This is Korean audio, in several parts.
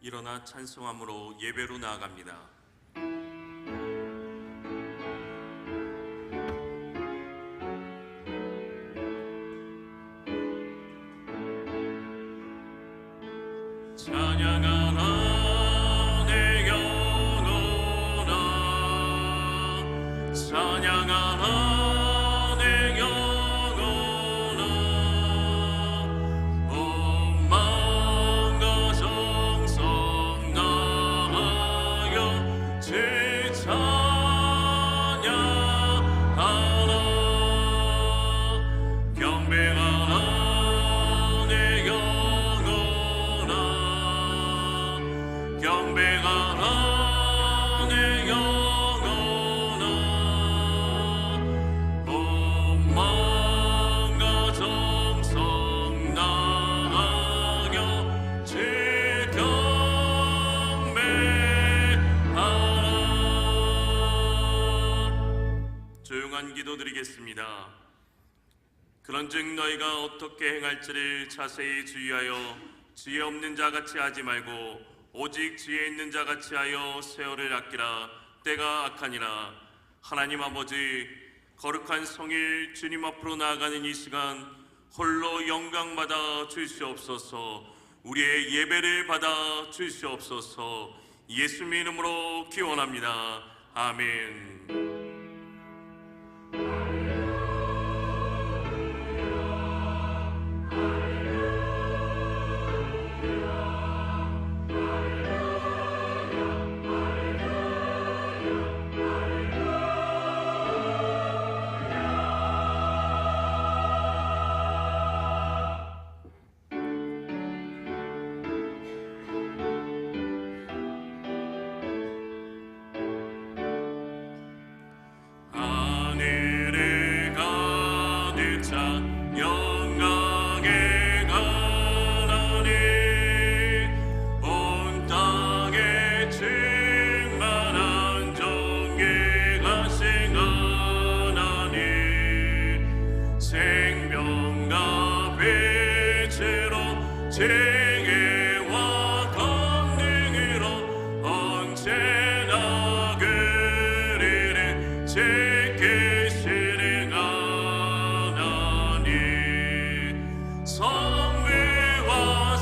일어나 찬송함으로 예배로 나아갑니다. 찬양하라 내 영혼아, 찬양하라 내 영혼아, 온 마음과 정성 다하여 주 찬양하라. 경배하라 내 영혼아, 경배하라 내 영혼아, 온 마음과 정성 다하여 주 경배하라. 조용한 기도 드리겠습니다. 그런즉 너희가 어떻게 행할지를 자세히 주의하여 지혜 없는 자같이 하지 말고 오직 지혜 있는 자같이 하여 세월을 아끼라. 때가 악하니라. 하나님 아버지, 거룩한 성일 주님 앞으로 나아가는 이 시간 홀로 영광받아 주시옵소서. 우리의 예배를 받아 주시옵소서. 예수님의 이름으로 기원합니다. 아멘. 지혜와 권능으로 언제나 그리를 지키시는 하나님, 성부와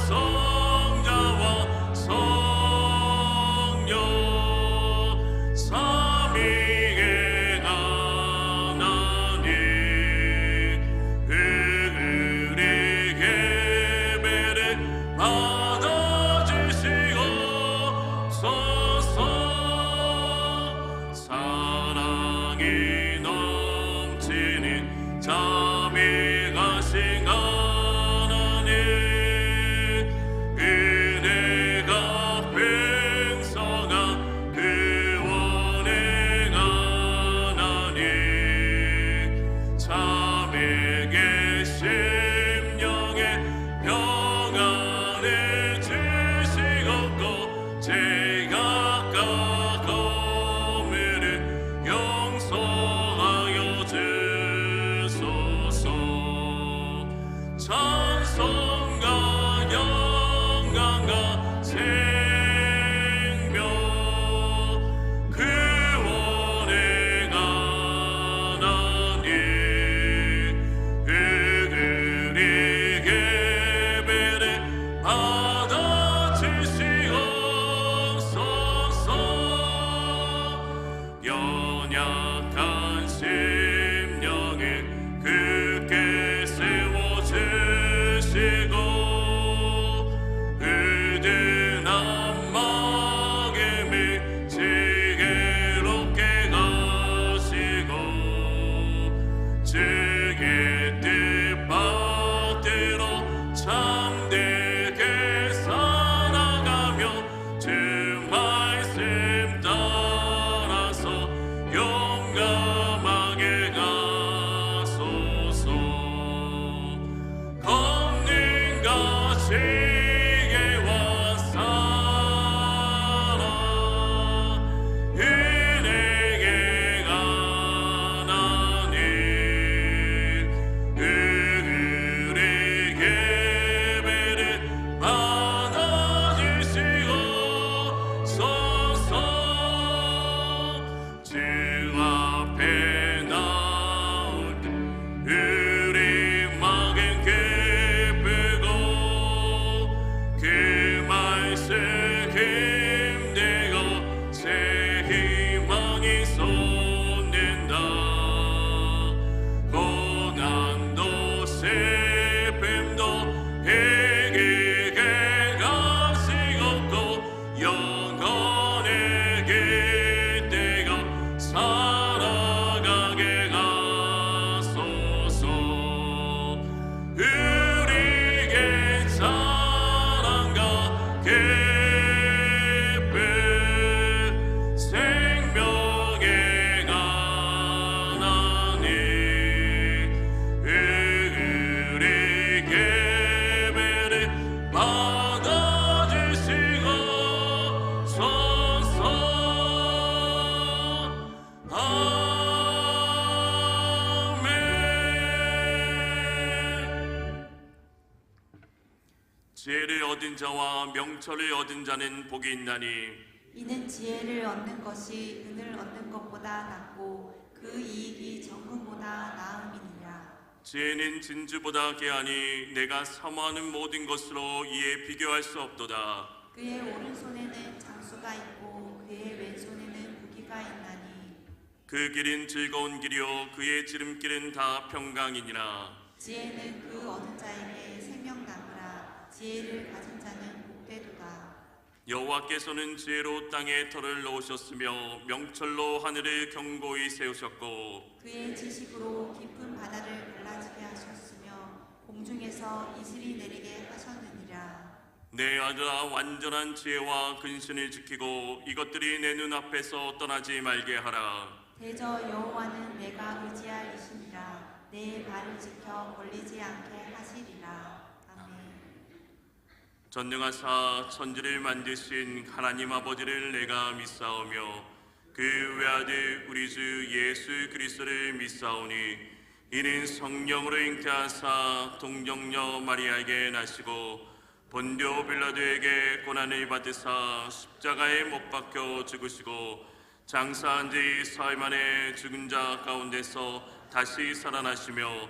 성자와 성령 삼위의 하나님, 받아주시옵소서. 사랑이 넘치는 자비하신 하나님, 은혜가 횡성한 구원의 하나님, 자매의 심령에 평안을 주시옵고 죄악과 거물을 용서하여 주소서. 찬송과 영광과 생명 구원의 하나님, 우리 예배를 받아주시옵소서. 연약한 심령을 굳게 세워주시고 의든한 마음을 지혜롭게 하시고 주의 뜻받들어 참되게 살아가며 주 말씀 따라서 용감하게 가소서. 권능과 지혜와 사랑, 은혜의 하나님, 우리 예배를 받아주시옵소서. 지혜를 얻은 자와 명철을 얻은 자는 복이 있나니 이는 지혜를 얻는 것이 은을 얻는 것보다 낫고 그 이익이 정금보다 나음이니라. 지혜는 진주보다 귀하니 내가 사모하는 모든 것으로 이에 비교할 수 없도다. 그의 오른손에는 장수가 있고 그의 왼손에는 무기가 있나니 그 길은 즐거운 길이요 그의 지름길은 다 평강이니라. 지혜는 그 얻은 자에게 생명나무라. 지혜를 가진 자는 복되도다. 여호와께서는 지혜로 땅에 터를 놓으셨으며 명철로 하늘을 견고히 세우셨고 그의 지식으로 깊은 바다를 갈라지게 하셨으며 공중에서 이슬이 내리게 하셨느니라. 내 아들아 완전한 지혜와 근신을 지키고 이것들이 내 눈앞에서 떠나지 말게 하라. 대저 여호와는 내가 의지할 이시니라. 내 발을 지켜 걸리지 않게 하시리라. 아멘. 전능하사 천지를 만드신 하나님 아버지를 내가 믿사오며 그 외아들 우리 주 예수 그리스도를 믿사오니 이는 성령으로 잉태하사 동정녀 마리아에게 나시고 본디오 빌라도에게 고난을 받으사 십자가에 못 박혀 죽으시고 장사한 지 사흘 만에 죽은 자 가운데서 다시 살아나시며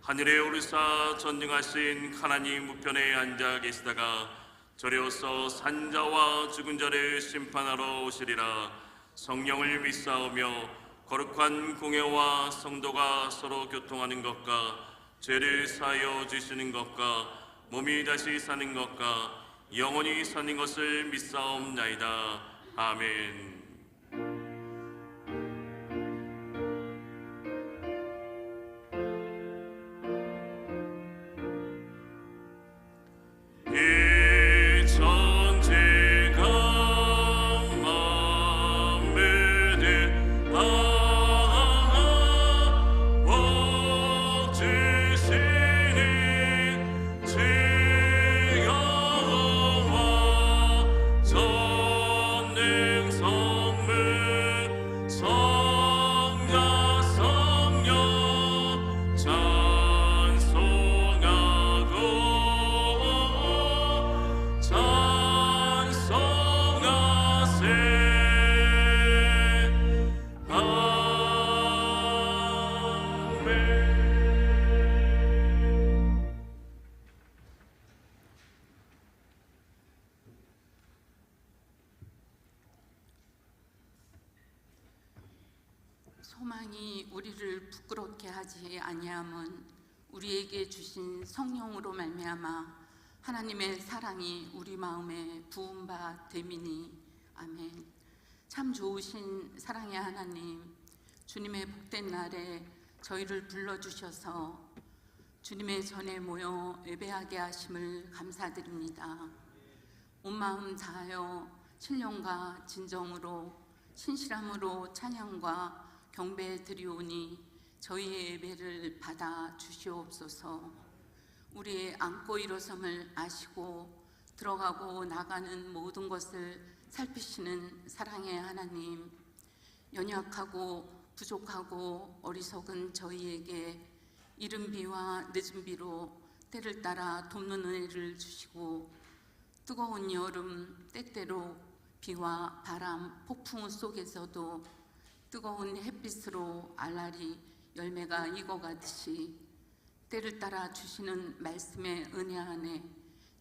하늘에 오르사 전능하신 하나님 우편에 앉아 계시다가 저려서 산자와 죽은 자를 심판하러 오시리라. 성령을 믿사오며 거룩한 공회와 성도가 서로 교통하는 것과 죄를 사하여 주시는 것과 몸이 다시 사는 것과 영원히 사는 것을 믿사옵나이다. 아멘. 이 천지가 만물을 지시는 지혜와 전능 성물 성자 성령 소망이 우리를 부끄럽게 하지 아니함은 우리에게 주신 성령으로 말미암아 하나님의 사랑이 우리 마음에 부은 바 됨이니. 아멘. 참 좋으신 사랑의 하나님, 주님의 복된 날에 저희를 불러주셔서 주님의 전에 모여 예배하게 하심을 감사드립니다. 온 마음 다하여 신령과 진정으로 신실함으로 찬양과 경배 드리오니 저희의 예배를 받아 주시옵소서. 우리의 앉고 일어섬을 아시고 들어가고 나가는 모든 것을 살피시는 사랑의 하나님, 연약하고 부족하고 어리석은 저희에게 이른 비와 늦은 비로 때를 따라 돕는 은혜를 주시고 뜨거운 여름 때때로 비와 바람, 폭풍 속에서도 뜨거운 햇빛으로 알알이 열매가 익어가듯이 때를 따라 주시는 말씀의 은혜 안에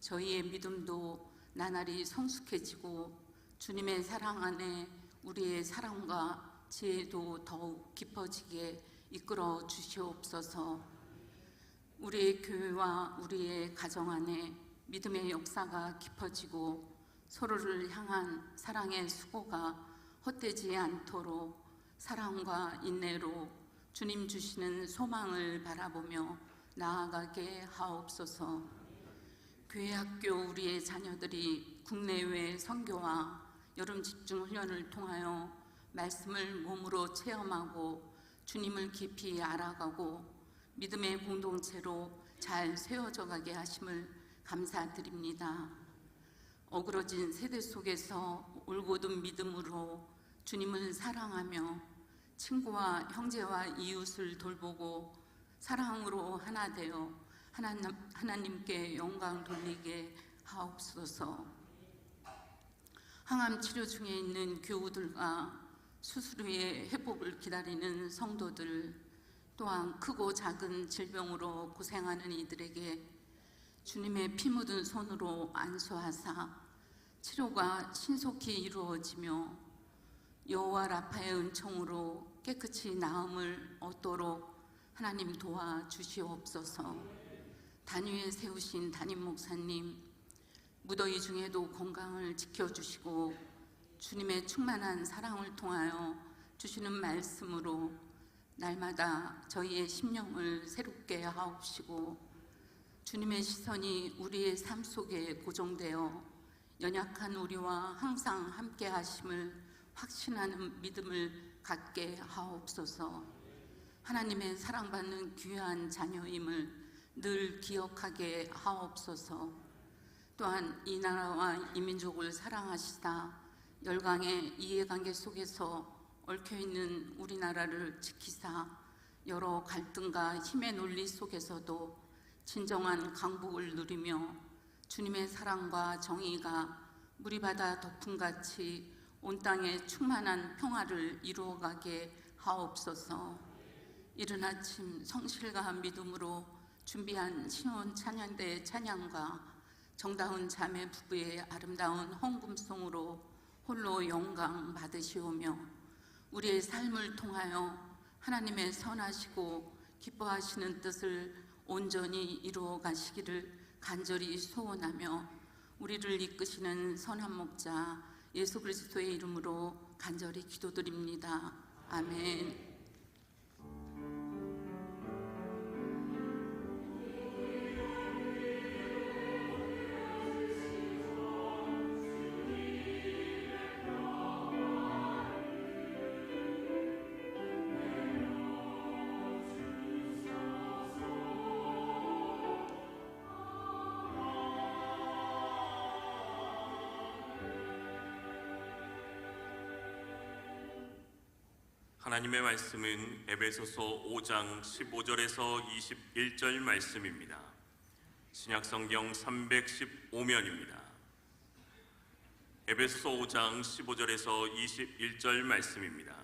저희의 믿음도 나날이 성숙해지고 주님의 사랑 안에 우리의 사랑과 지혜도 더욱 깊어지게 이끌어 주시옵소서. 우리의 교회와 우리의 가정 안에 믿음의 역사가 깊어지고 서로를 향한 사랑의 수고가 헛되지 않도록 사랑과 인내로 주님 주시는 소망을 바라보며 나아가게 하옵소서. 교회 학교 우리의 자녀들이 국내외 선교와 여름 집중 훈련을 통하여 말씀을 몸으로 체험하고 주님을 깊이 알아가고 믿음의 공동체로 잘 세워져 가게 하심을 감사드립니다. 어그러진 세대 속에서 올곧은 믿음으로 주님을 사랑하며 친구와 형제와 이웃을 돌보고 사랑으로 하나 되어 하나님께 영광 돌리게 하옵소서. 항암 치료 중에 있는 교우들과 수술 후에 회복을 기다리는 성도들, 또한 크고 작은 질병으로 고생하는 이들에게 주님의 피 묻은 손으로 안수하사 치료가 신속히 이루어지며 여호와 라파의 은총으로 깨끗이 나음을 얻도록 하나님 도와주시옵소서. 단위에 세우신 담임 목사님, 무더위 중에도 건강을 지켜주시고 주님의 충만한 사랑을 통하여 주시는 말씀으로 날마다 저희의 심령을 새롭게 하옵시고 주님의 시선이 우리의 삶 속에 고정되어 연약한 우리와 항상 함께 하심을 확신하는 믿음을 갖게 하옵소서. 하나님의 사랑받는 귀한 자녀임을 늘 기억하게 하옵소서. 또한 이 나라와 이 민족을 사랑하시다 열강의 이해관계 속에서 얽혀있는 우리나라를 지키사 여러 갈등과 힘의 논리 속에서도 진정한 강복을 누리며 주님의 사랑과 정의가 무리바다 덮음같이 온 땅에 충만한 평화를 이루어가게 하옵소서. 이른 아침 성실과 믿음으로 준비한 신혼 찬양대의 찬양과 정다운 자매 부부의 아름다운 헌금송으로 홀로 영광 받으시오며 우리의 삶을 통하여 하나님의 선하시고 기뻐하시는 뜻을 온전히 이루어 가시기를 간절히 소원하며 우리를 이끄시는 선한 목자 예수 그리스도의 이름으로 간절히 기도드립니다. 아멘. 하나님의 말씀은 에베소서 5장 15절에서 21절 말씀입니다. 신약성경 315면입니다. 에베소서 5장 15절에서 21절 말씀입니다.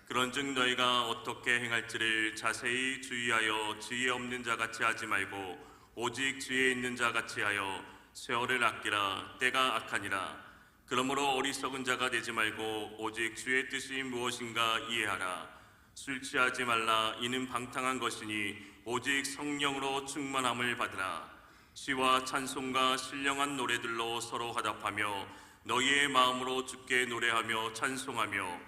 그런즉 너희가 어떻게 행할지를 자세히 주의하여 지혜 없는 자같이 하지 말고 오직 지혜 있는 자같이 하여 세월을 아끼라. 때가 악하니라. 그러므로 어리석은 자가 되지 말고 오직 주의 뜻이 무엇인가 이해하라. 술 취하지 말라. 이는 방탕한 것이니 오직 성령으로 충만함을 받으라. 시와 찬송과 신령한 노래들로 서로 화답하며 너희의 마음으로 주께 노래하며 찬송하며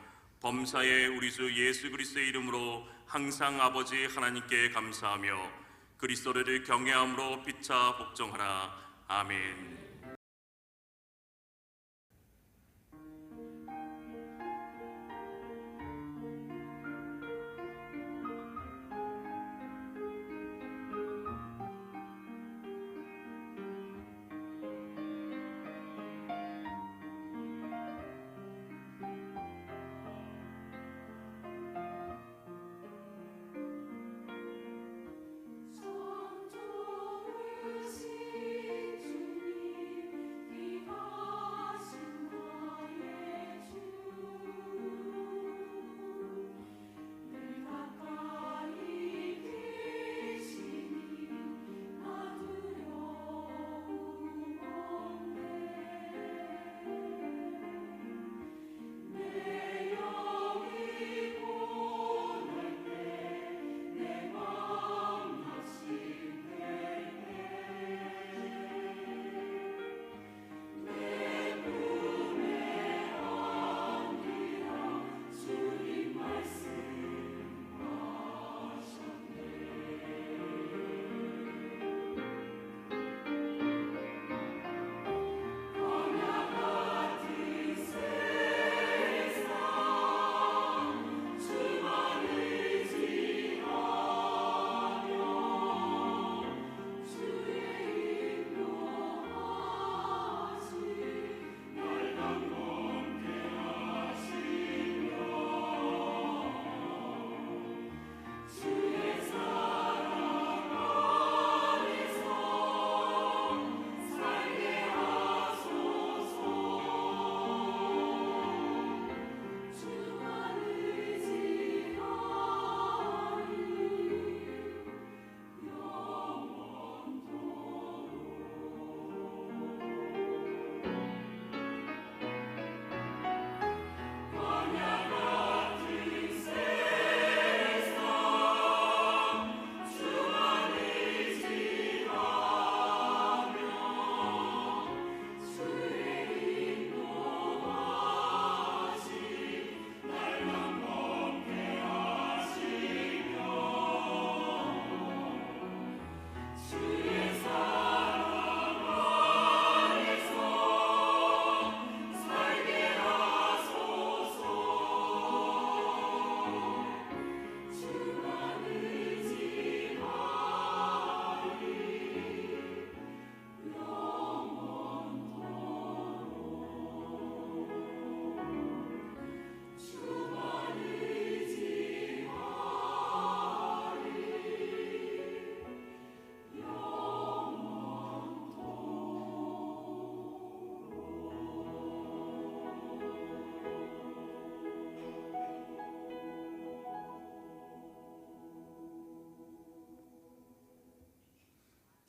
범사의 우리 주 예수 그리스도의 이름으로 항상 아버지 하나님께 감사하며 그리스도를 경외함으로 피차 복종하라. 아멘.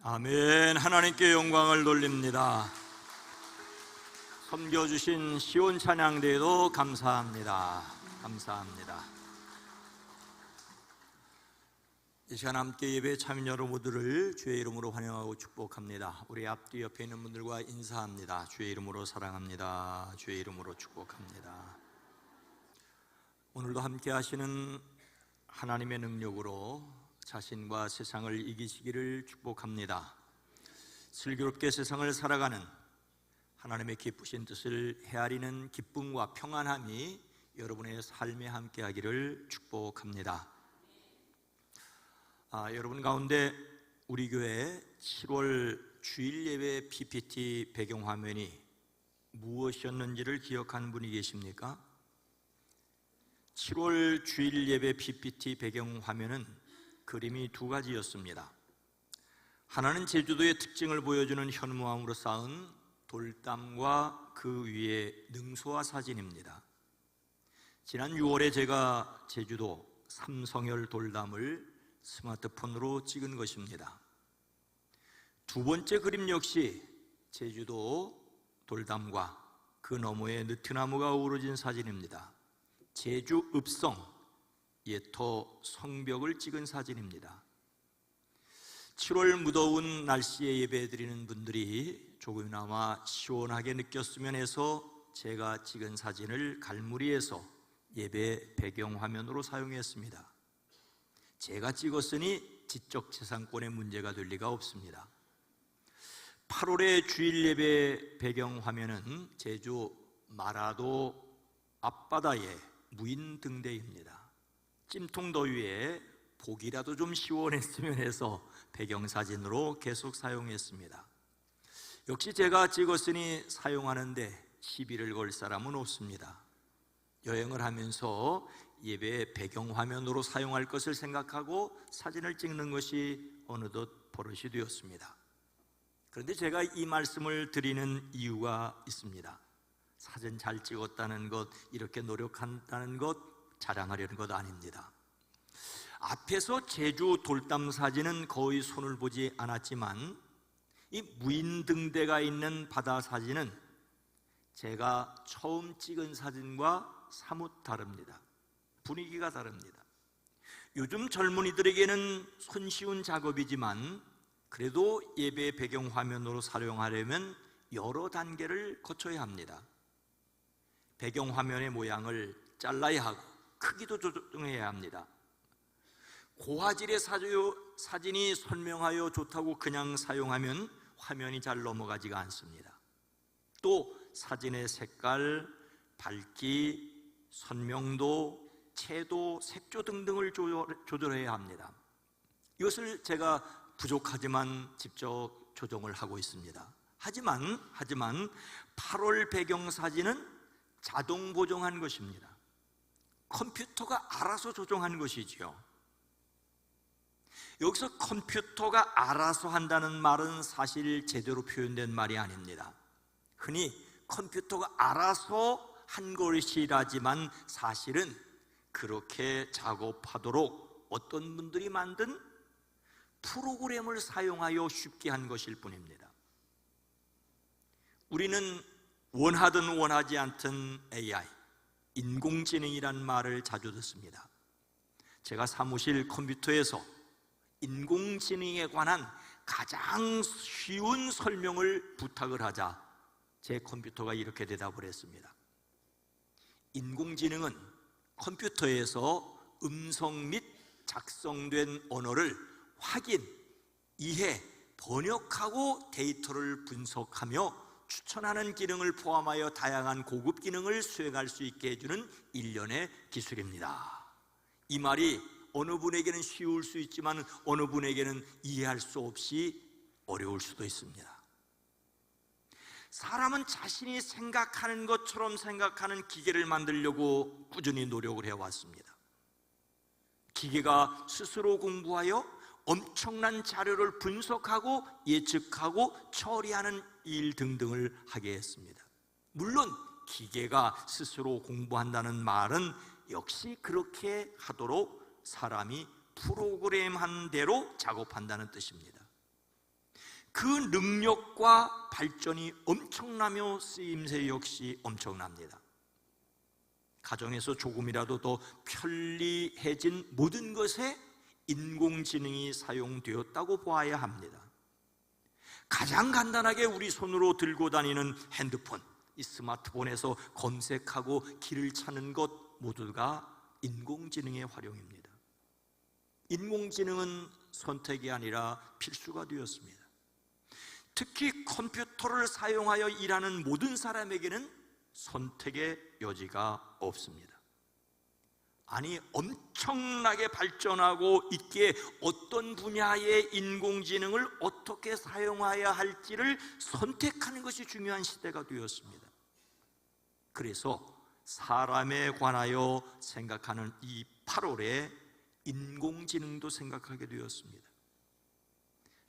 아멘. 하나님께 영광을 돌립니다. 섬겨주신 시온 찬양대도 감사합니다. 감사합니다. 이 시간 함께 예배에 참여한 여러분 모두를 주의 이름으로 환영하고 축복합니다. 우리 앞뒤 옆에 있는 분들과 인사합니다. 주의 이름으로 사랑합니다. 주의 이름으로 축복합니다. 오늘도 함께 하시는 하나님의 능력으로 자신과 세상을 이기시기를 축복합니다. 슬기롭게 세상을 살아가는 하나님의 기쁘신 뜻을 헤아리는 기쁨과 평안함이 여러분의 삶에 함께하기를 축복합니다. 여러분 가운데 우리 교회 7월 주일 예배 PPT 배경화면이 무엇이었는지를 기억하는 분이 계십니까? 7월 주일 예배 PPT 배경화면은 그림이 두 가지였습니다. 하나는 제주도의 특징을 보여주는 현무암으로 쌓은 돌담과 그 위에 능소화 사진입니다. 지난 6월에 제가 제주도 삼성열 돌담을 스마트폰으로 찍은 것입니다. 두 번째 그림 역시 제주도 돌담과 그 너머에 느티나무가 어우러진 사진입니다. 제주 읍성 예토 성벽을 찍은 사진입니다. 7월 무더운 날씨에 예배드리는 분들이 조금이나마 시원하게 느꼈으면 해서 제가 찍은 사진을 갈무리에서 예배 배경화면으로 사용했습니다. 제가 찍었으니 지적재산권의 문제가 될 리가 없습니다. 8월의 주일 예배 배경화면은 제주 마라도 앞바다의 무인등대입니다. 찜통더위에 보기라도 좀 시원했으면 해서 배경사진으로 계속 사용했습니다. 역시 제가 찍었으니 사용하는데 시비를 걸 사람은 없습니다. 여행을 하면서 예배 배경화면으로 사용할 것을 생각하고 사진을 찍는 것이 어느덧 버릇이 되었습니다. 그런데 제가 이 말씀을 드리는 이유가 있습니다. 사진 잘 찍었다는 것, 이렇게 노력한다는 것 자랑하려는 것 아닙니다. 앞에서 제주 돌담 사진은 거의 손을 보지 않았지만 이 무인등대가 있는 바다 사진은 제가 처음 찍은 사진과 사뭇 다릅니다. 분위기가 다릅니다. 요즘 젊은이들에게는 손쉬운 작업이지만 그래도 예배 배경화면으로 사용하려면 여러 단계를 거쳐야 합니다. 배경화면의 모양을 잘라야 하고 크기도 조정해야 합니다. 고화질의 사진이 선명하여 좋다고 그냥 사용하면 화면이 잘 넘어가지가 않습니다. 또 사진의 색깔, 밝기, 선명도, 채도, 색조 등등을 조절해야 합니다. 이것을 제가 부족하지만 직접 조정을 하고 있습니다. 하지만 8월 배경사진은 자동 보정한 것입니다. 컴퓨터가 알아서 조정한 것이지요. 여기서 컴퓨터가 알아서 한다는 말은 사실 제대로 표현된 말이 아닙니다. 흔히 컴퓨터가 알아서 한 것이라지만 사실은 그렇게 작업하도록 어떤 분들이 만든 프로그램을 사용하여 쉽게 한 것일 뿐입니다. 우리는 원하든 원하지 않든 AI, 인공지능이란 말을 자주 듣습니다. 제가 사무실 컴퓨터에서 인공지능에 관한 가장 쉬운 설명을 부탁을 하자 제 컴퓨터가 이렇게 대답을 했습니다. 인공지능은 컴퓨터에서 음성 및 작성된 언어를 확인, 이해, 번역하고 데이터를 분석하며 추천하는 기능을 포함하여 다양한 고급 기능을 수행할 수 있게 해주는 일련의 기술입니다. 이 말이 어느 분에게는 쉬울 수 있지만 어느 분에게는 이해할 수 없이 어려울 수도 있습니다. 사람은 자신이 생각하는 것처럼 생각하는 기계를 만들려고 꾸준히 노력을 해왔습니다. 기계가 스스로 공부하여 엄청난 자료를 분석하고 예측하고 처리하는 일 등등을 하게 했습니다. 물론 기계가 스스로 공부한다는 말은 역시 그렇게 하도록 사람이 프로그램한 대로 작업한다는 뜻입니다. 그 능력과 발전이 엄청나며 쓰임새 역시 엄청납니다. 가정에서 조금이라도 더 편리해진 모든 것에 인공지능이 사용되었다고 보아야 합니다. 가장 간단하게 우리 손으로 들고 다니는 핸드폰, 이 스마트폰에서 검색하고 길을 찾는 것 모두가 인공지능의 활용입니다. 인공지능은 선택이 아니라 필수가 되었습니다. 특히 컴퓨터를 사용하여 일하는 모든 사람에게는 선택의 여지가 없습니다. 아니, 엄청나게 발전하고 있기에 어떤 분야의 인공지능을 어떻게 사용해야 할지를 선택하는 것이 중요한 시대가 되었습니다. 그래서 사람에 관하여 생각하는 이 8월에 인공지능도 생각하게 되었습니다.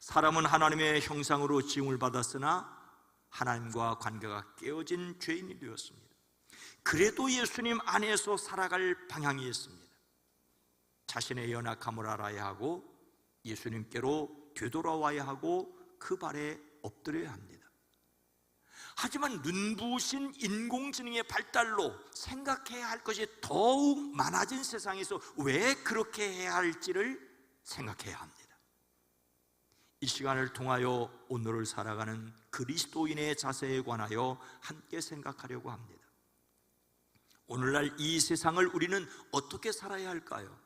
사람은 하나님의 형상으로 지음을 받았으나 하나님과 관계가 깨어진 죄인이 되었습니다. 그래도 예수님 안에서 살아갈 방향이 있습니다. 자신의 연약함을 알아야 하고 예수님께로 되돌아와야 하고 그 발에 엎드려야 합니다. 하지만 눈부신 인공지능의 발달로 생각해야 할 것이 더욱 많아진 세상에서 왜 그렇게 해야 할지를 생각해야 합니다. 이 시간을 통하여 오늘을 살아가는 그리스도인의 자세에 관하여 함께 생각하려고 합니다. 오늘날 이 세상을 우리는 어떻게 살아야 할까요?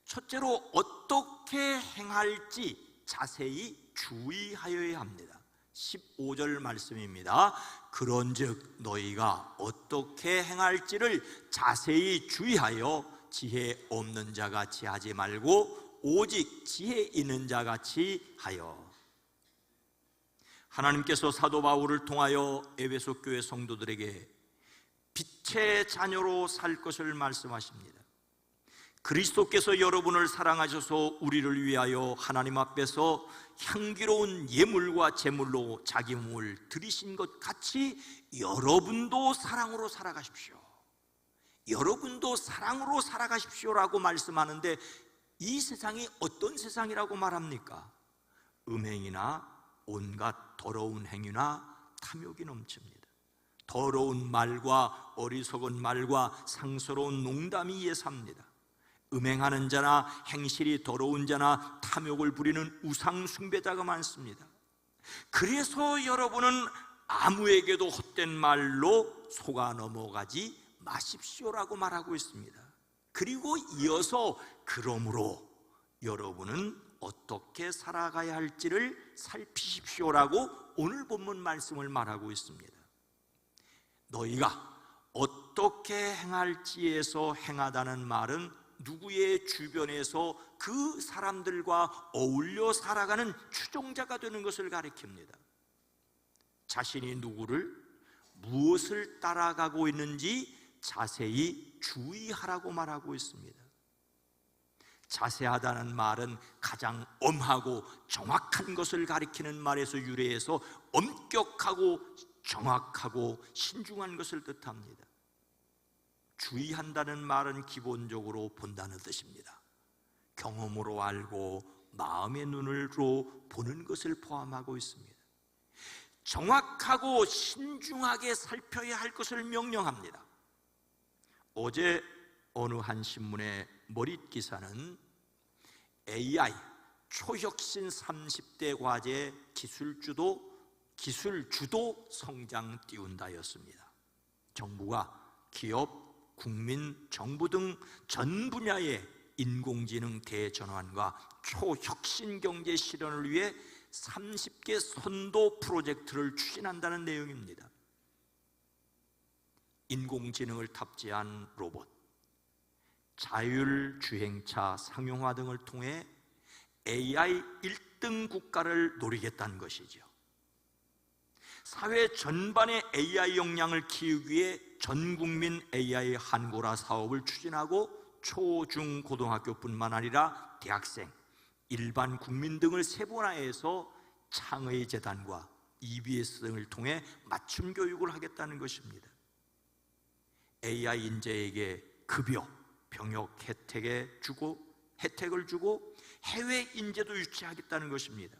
첫째로 어떻게 행할지 자세히 주의하여야 합니다. 15절 말씀입니다. 그런즉 너희가 어떻게 행할지를 자세히 주의하여 지혜 없는 자같이 하지 말고 오직 지혜 있는 자같이 하여. 하나님께서 사도 바울을 통하여 에베소 교회 성도들에게 빛의 자녀로 살 것을 말씀하십니다. 그리스도께서 여러분을 사랑하셔서 우리를 위하여 하나님 앞에서 향기로운 예물과 제물로 자기 몸을 드리신 것 같이 여러분도 사랑으로 살아가십시오. 여러분도 사랑으로 살아가십시오라고 말씀하는데, 이 세상이 어떤 세상이라고 말합니까? 음행이나 온갖 더러운 행위나 탐욕이 넘칩니다. 더러운 말과 어리석은 말과 상스러운 농담이 예사입니다. 음행하는 자나 행실이 더러운 자나 탐욕을 부리는 우상 숭배자가 많습니다. 그래서 여러분은 아무에게도 헛된 말로 속아 넘어가지 마십시오라고 말하고 있습니다. 그리고 이어서 그러므로 여러분은 어떻게 살아가야 할지를 살피십시오라고 오늘 본문 말씀을 말하고 있습니다. 너희가 어떻게 행할지에서 행하다는 말은 누구의 주변에서 그 사람들과 어울려 살아가는 추종자가 되는 것을 가리킵니다. 자신이 누구를 무엇을 따라가고 있는지 자세히 주의하라고 말하고 있습니다. 자세하다는 말은 가장 엄하고 정확한 것을 가리키는 말에서 유래해서 엄격하고 정확하고 신중한 것을 뜻합니다. 주의한다는 말은 기본적으로 본다는 뜻입니다. 경험으로 알고 마음의 눈으로 보는 것을 포함하고 있습니다. 정확하고 신중하게 살펴야 할 것을 명령합니다. 어제 어느 한 신문의 머릿 기사는 AI 초혁신 30대 과제 기술주도 성장 띄운다였습니다. 정부가 기업, 국민, 정부 등 전 분야의 인공지능 대전환과 초혁신 경제 실현을 위해 30개 선도 프로젝트를 추진한다는 내용입니다. 인공지능을 탑재한 로봇, 자율주행차 상용화 등을 통해 AI 1등 국가를 노리겠다는 것이죠. 사회 전반의 AI 역량을 키우기 위해 전국민 AI 한고라 사업을 추진하고 초, 중, 고등학교뿐만 아니라 대학생, 일반 국민 등을 세분화해서 창의재단과 EBS 등을 통해 맞춤 교육을 하겠다는 것입니다. AI 인재에게 급여, 병역 혜택을 주고 해외 인재도 유치하겠다는 것입니다.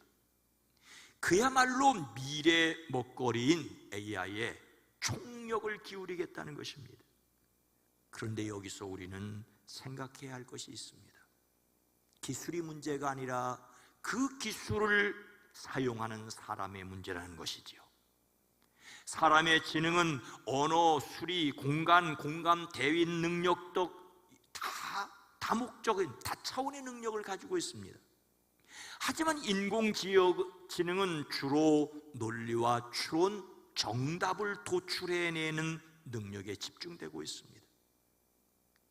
그야말로 미래 먹거리인 AI에 총력을 기울이겠다는 것입니다. 그런데 여기서 우리는 생각해야 할 것이 있습니다. 기술이 문제가 아니라 그 기술을 사용하는 사람의 문제라는 것이지요. 사람의 지능은 언어, 수리, 공간, 공감, 대인 능력 등 다목적인 다차원의 능력을 가지고 있습니다. 하지만 인공지능은 주로 논리와 추론, 정답을 도출해내는 능력에 집중되고 있습니다.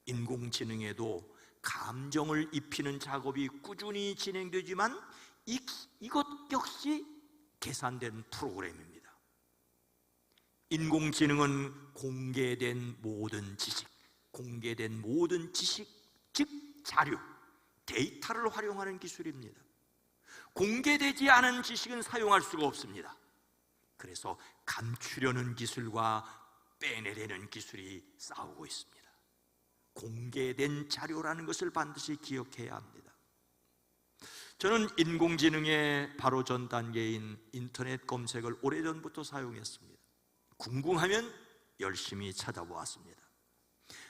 인공지능에도 감정을 입히는 작업이 꾸준히 진행되지만 이것 역시 계산된 프로그램입니다. 인공지능은 공개된 모든 지식, 즉 자료, 데이터를 활용하는 기술입니다. 공개되지 않은 지식은 사용할 수가 없습니다. 그래서 감추려는 기술과 빼내려는 기술이 싸우고 있습니다. 공개된 자료라는 것을 반드시 기억해야 합니다. 저는 인공지능의 바로 전 단계인 인터넷 검색을 오래전부터 사용했습니다. 궁금하면 열심히 찾아보았습니다.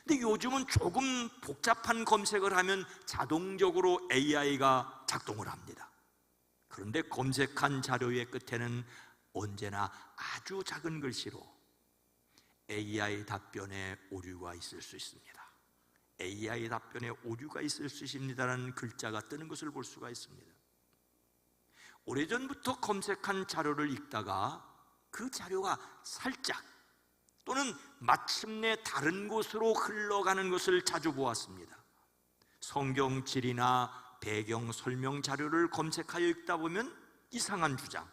근데 요즘은 조금 복잡한 검색을 하면 자동적으로 AI가 작동을 합니다. 그런데 검색한 자료의 끝에는 언제나 아주 작은 글씨로 AI 답변에 오류가 있을 수 있습니다. AI 답변에 오류가 있을 수 있습니다라는 글자가 뜨는 것을 볼 수가 있습니다. 오래전부터 검색한 자료를 읽다가 그 자료가 살짝 또는 마침내 다른 곳으로 흘러가는 것을 자주 보았습니다. 성경질이나 배경 설명 자료를 검색하여 읽다 보면 이상한 주장,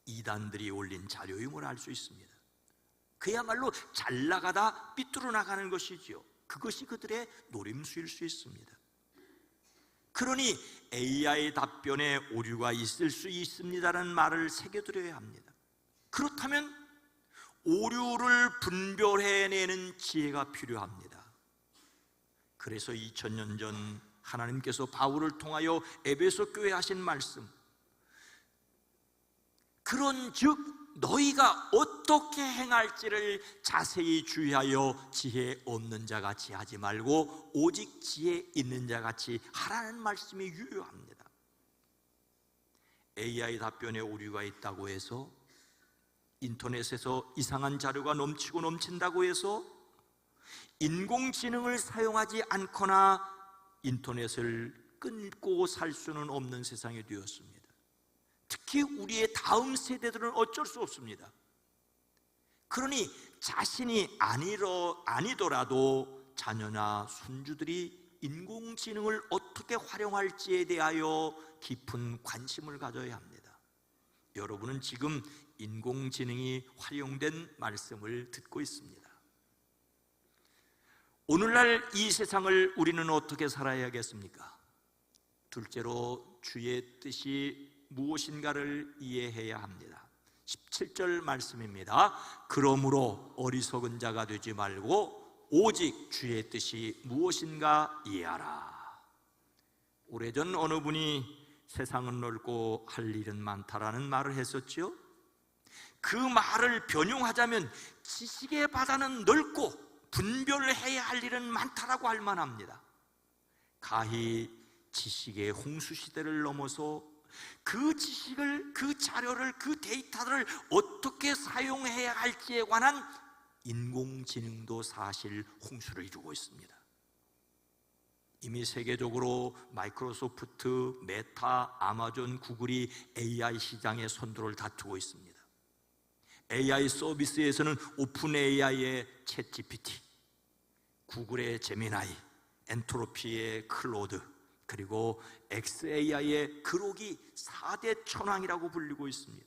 이단들이 올린 자료임을 알 수 있습니다. 그야말로 잘 나가다 삐뚤어 나가는 것이지요. 그것이 그들의 노림수일 수 있습니다. 그러니 AI 답변에 오류가 있을 수 있습니다라는 말을 새겨드려야 합니다. 그렇다면 오류를 분별해내는 지혜가 필요합니다. 그래서 2000년 전 하나님께서 바울을 통하여 에베소 교회에 하신 말씀, 그런즉 너희가 어떻게 행할지를 자세히 주의하여 지혜 없는 자같이 하지 말고 오직 지혜 있는 자같이 하라는 말씀이 유효합니다. AI 답변에 오류가 있다고 해서, 인터넷에서 이상한 자료가 넘친다고 해서 인공지능을 사용하지 않거나 인터넷을 끊고 살 수는 없는 세상이 되었습니다. 특히 우리의 다음 세대들은 어쩔 수 없습니다. 그러니 자신이 아니더라도 자녀나 손주들이 인공지능을 어떻게 활용할지에 대하여 깊은 관심을 가져야 합니다. 여러분은 지금 인공지능이 활용된 말씀을 듣고 있습니다. 오늘날 이 세상을 우리는 어떻게 살아야겠습니까? 둘째로 주의 뜻이 무엇인가를 이해해야 합니다. 17절 말씀입니다. 그러므로 어리석은 자가 되지 말고 오직 주의 뜻이 무엇인가 이해하라. 오래전 어느 분이 세상은 넓고 할 일은 많다라는 말을 했었죠. 그 말을 변용하자면 지식의 바다는 넓고 분별해야 할 일은 많다라고 할 만합니다. 가히 지식의 홍수시대를 넘어서 그 지식을, 그 자료를, 그 데이터를 어떻게 사용해야 할지에 관한 인공지능도 사실 홍수를 이루고 있습니다. 이미 세계적으로 마이크로소프트, 메타, 아마존, 구글이 AI 시장의 선두를 다투고 있습니다. AI 서비스에서는 오픈 AI의 챗GPT, 구글의 제미나이, 엔트로피의 클로드, 그리고 XAI의 그록이 4대 천왕이라고 불리고 있습니다.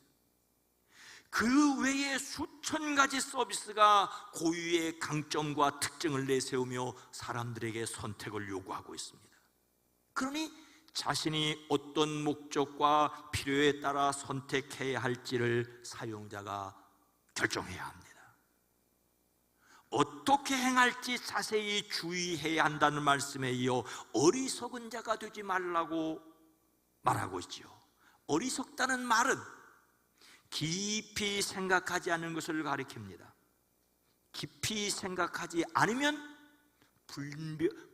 그 외에 수천 가지 서비스가 고유의 강점과 특징을 내세우며 사람들에게 선택을 요구하고 있습니다. 그러니 자신이 어떤 목적과 필요에 따라 선택해야 할지를 사용자가 결정해야 합니다. 어떻게 행할지 자세히 주의해야 한다는 말씀에 이어 어리석은 자가 되지 말라고 말하고 있지요. 어리석다는 말은 깊이 생각하지 않는 것을 가리킵니다. 깊이 생각하지 않으면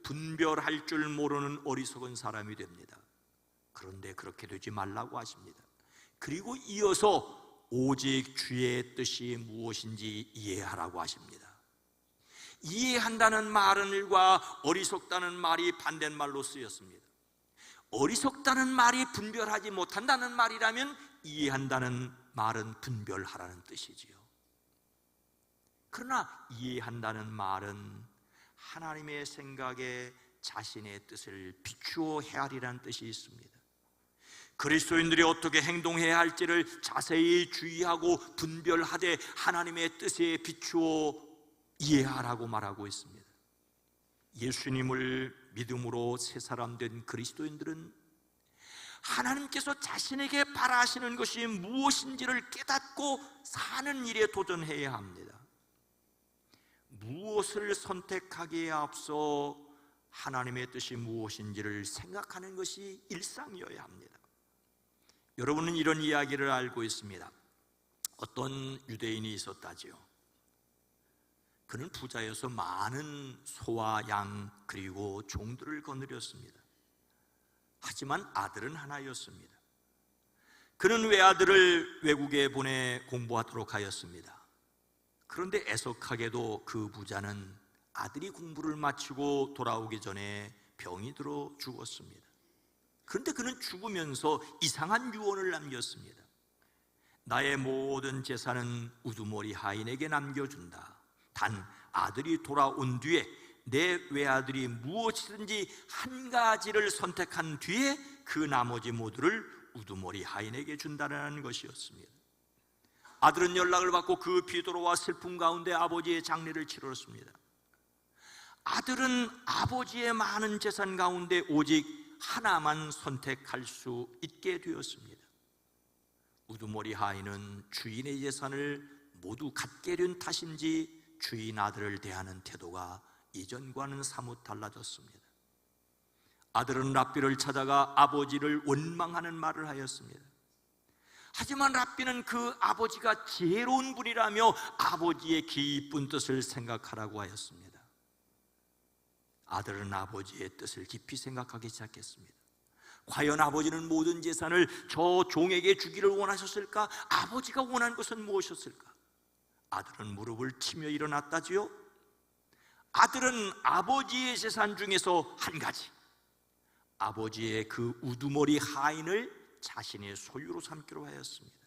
분별할 줄 모르는 어리석은 사람이 됩니다. 그런데 그렇게 되지 말라고 하십니다. 그리고 이어서 오직 주의 뜻이 무엇인지 이해하라고 하십니다. 이해한다는 말은 일과 어리석다는 말이 반대말로 쓰였습니다. 어리석다는 말이 분별하지 못한다는 말이라면 이해한다는 말은 분별하라는 뜻이지요. 그러나 이해한다는 말은 하나님의 생각에 자신의 뜻을 비추어 헤아리라는 뜻이 있습니다. 그리스도인들이 어떻게 행동해야 할지를 자세히 주의하고 분별하되 하나님의 뜻에 비추어 이해하라고 말하고 있습니다. 예수님을 믿음으로 새 사람 된 그리스도인들은 하나님께서 자신에게 바라시는 것이 무엇인지를 깨닫고 사는 일에 도전해야 합니다. 무엇을 선택하기에 앞서 하나님의 뜻이 무엇인지를 생각하는 것이 일상이어야 합니다. 여러분은 이런 이야기를 알고 있습니다. 어떤 유대인이 있었다지요. 그는 부자여서 많은 소와 양 그리고 종들을 거느렸습니다. 하지만 아들은 하나였습니다. 그는 외아들을 외국에 보내 공부하도록 하였습니다. 그런데 애석하게도 그 부자는 아들이 공부를 마치고 돌아오기 전에 병이 들어 죽었습니다. 그런데 그는 죽으면서 이상한 유언을 남겼습니다. 나의 모든 재산은 우두머리 하인에게 남겨준다. 단 아들이 돌아온 뒤에 내 외아들이 무엇이든지 한 가지를 선택한 뒤에 그 나머지 모두를 우두머리 하인에게 준다는 것이었습니다. 아들은 연락을 받고 그 비도로와 슬픔 가운데 아버지의 장례를 치렀습니다. 아들은 아버지의 많은 재산 가운데 오직 하나만 선택할 수 있게 되었습니다. 우두머리 하인은 주인의 재산을 모두 갖게 된 탓인지 주인 아들을 대하는 태도가 이전과는 사뭇 달라졌습니다. 아들은 랍비를 찾아가 아버지를 원망하는 말을 하였습니다. 하지만 랍비는 그 아버지가 지혜로운 분이라며 아버지의 깊은 뜻을 생각하라고 하였습니다. 아들은 아버지의 뜻을 깊이 생각하기 시작했습니다. 과연 아버지는 모든 재산을 저 종에게 주기를 원하셨을까? 아버지가 원한 것은 무엇이었을까? 아들은 무릎을 치며 일어났다지요. 아들은 아버지의 재산 중에서 한 가지, 아버지의 그 우두머리 하인을 자신의 소유로 삼기로 하였습니다.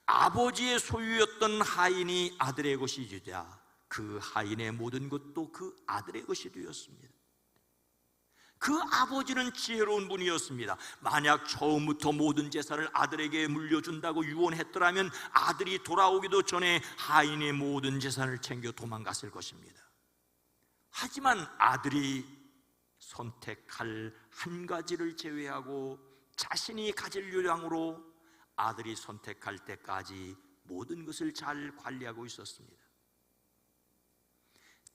아버지의 소유였던 하인이 아들의 것이 되자 그 하인의 모든 것도 그 아들의 것이 되었습니다. 그 아버지는 지혜로운 분이었습니다. 만약 처음부터 모든 재산을 아들에게 물려준다고 유언했더라면 아들이 돌아오기도 전에 하인의 모든 재산을 챙겨 도망갔을 것입니다. 하지만 아들이 선택할 한 가지를 제외하고 자신이 가질 요량으로 아들이 선택할 때까지 모든 것을 잘 관리하고 있었습니다.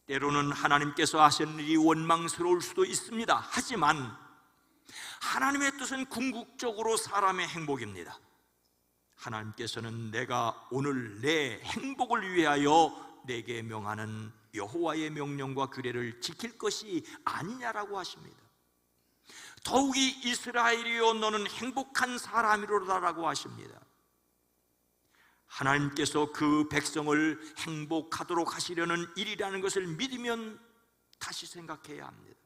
때로는 하나님께서 하시는 일이 원망스러울 수도 있습니다. 하지만 하나님의 뜻은 궁극적으로 사람의 행복입니다. 하나님께서는 내가 오늘 내 행복을 위하여 내게 명하는 여호와의 명령과 규례를 지킬 것이 아니냐라고 하십니다. 더욱이 이스라엘이여 너는 행복한 사람이로다라고 하십니다. 하나님께서 그 백성을 행복하도록 하시려는 일이라는 것을 믿으면 다시 생각해야 합니다.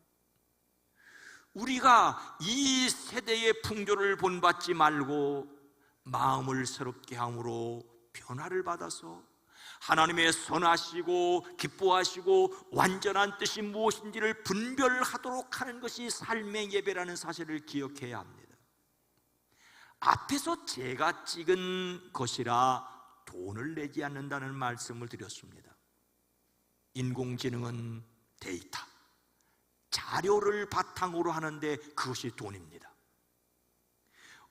우리가 이 세대의 풍조를 본받지 말고 마음을 새롭게 함으로 변화를 받아서 하나님의 선하시고 기뻐하시고 완전한 뜻이 무엇인지를 분별하도록 하는 것이 삶의 예배라는 사실을 기억해야 합니다. 앞에서 제가 찍은 것이라 돈을 내지 않는다는 말씀을 드렸습니다. 인공지능은 데이터, 자료를 바탕으로 하는데 그것이 돈입니다.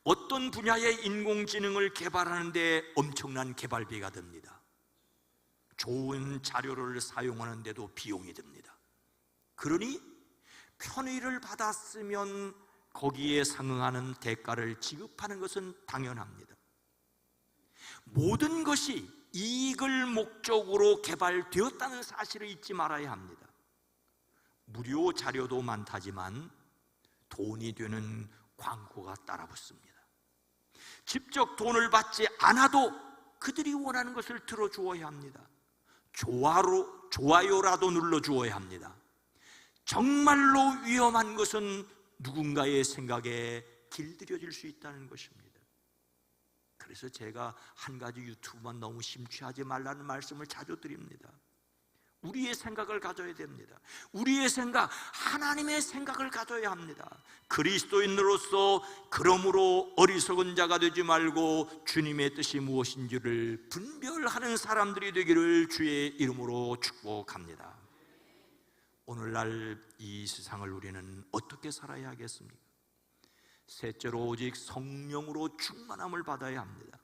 어떤 분야의 인공지능을 개발하는데 엄청난 개발비가 듭니다. 좋은 자료를 사용하는데도 비용이 듭니다. 그러니 편의를 받았으면 거기에 상응하는 대가를 지급하는 것은 당연합니다. 모든 것이 이익을 목적으로 개발되었다는 사실을 잊지 말아야 합니다. 무료 자료도 많다지만 돈이 되는 광고가 따라붙습니다. 직접 돈을 받지 않아도 그들이 원하는 것을 들어주어야 합니다. 좋아요라도 눌러주어야 합니다. 정말로 위험한 것은 누군가의 생각에 길들여질 수 있다는 것입니다. 그래서 제가 한 가지 유튜브만 너무 심취하지 말라는 말씀을 자주 드립니다. 우리의 생각을 가져야 됩니다. 우리의 생각, 하나님의 생각을 가져야 합니다. 그리스도인으로서 그러므로 어리석은 자가 되지 말고 주님의 뜻이 무엇인지를 분별하는 사람들이 되기를 주의 이름으로 축복합니다. 오늘날 이 세상을 우리는 어떻게 살아야 하겠습니까? 셋째로 오직 성령으로 충만함을 받아야 합니다.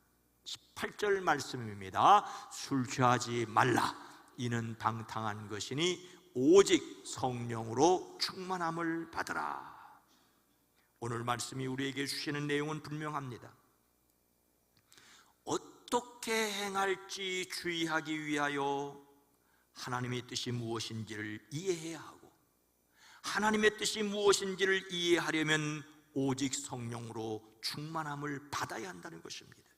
18절 말씀입니다. 술 취하지 말라. 이는 방탕한 것이니 오직 성령으로 충만함을 받으라. 오늘 말씀이 우리에게 주시는 내용은 분명합니다. 어떻게 행할지 주의하기 위하여 하나님의 뜻이 무엇인지를 이해해야 하고, 하나님의 뜻이 무엇인지를 이해하려면 오직 성령으로 충만함을 받아야 한다는 것입니다.